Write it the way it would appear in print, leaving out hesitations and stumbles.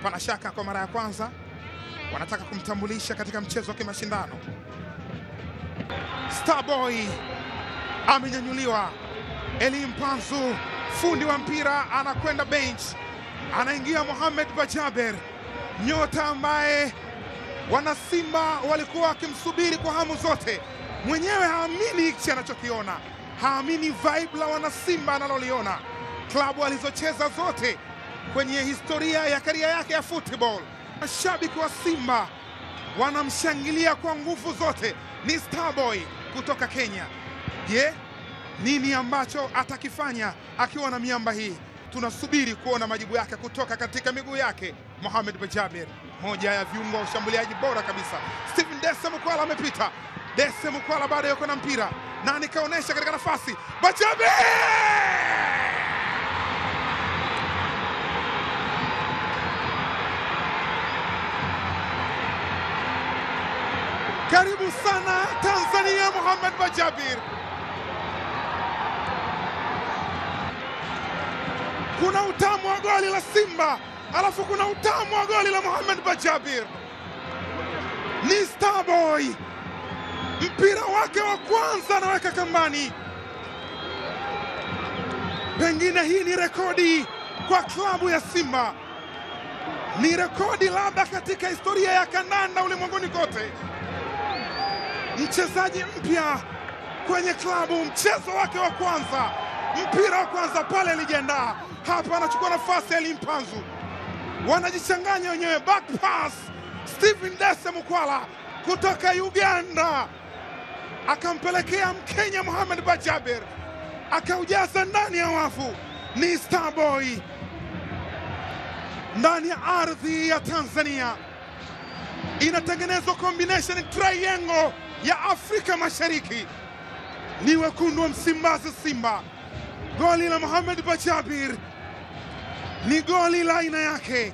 Hapana shaka kwa mara ya kwanza wanataka kumtambulisha katika mchezo wa kimashindano. Starboy amenyanyuliwa. Eli Mpanzu, fundi wa mpira, anakwenda bench. Anaingia Mohamed Bajaber, nyota ambaye wanasimba walikuwa wakimsubiri kwa hamu zote. Mwenyewe haamini hichi anachokiona, haamini vibe la wanasimba analoliona. Klabu alizocheza zote kwenye historia ya karia yake ya football, mashabiki wa Simba wanamshangilia kwa nguvu zote. Ni Starboy kutoka Kenya. Je, nini ambacho atakifanya akiwa na miamba hii? Tunasubiri kuona majibu yake kutoka katika miguu yake. Mohamed Bajaber, moja ya viungo wa ushambuliaji bora kabisa. Stephen Dese Mukwala amepita. Dese Mukwala bado yuko na mpira na nikaonesha katika nafasi. Bajaber! Karibu sana Tanzania, Mohamed Bajaber. Kuna utamu wa goli la Simba, alafu kuna utamu wa goli la Mohamed Bajaber. Ni Starboy, mpira wake wa kwanza anaweka kambani. Pengine hii ni rekodi kwa klabu ya Simba, ni rekodi labda katika historia ya kandanda ulimwenguni kote. Mchezaji mpya kwenye klabu, mchezo wake wa kwanza, mpira wa kwanza pale alijiandaa. Hapa anachukua nafasi ya Eli Mpanzu, wanajichanganya wenyewe. Back pass, Stephen Dese Mukwala kutoka Uganda akampelekea Mkenya Mohamed Bajaber, akaujaza ndani ya wavu. Ni Starboy ndani ya ardhi ya Tanzania. Inatengenezwa combination triangle ya Afrika Mashariki. Ni wekundu wa Msimbazi Simba. Goli la Mohamed Bajaber ni goli la aina yake.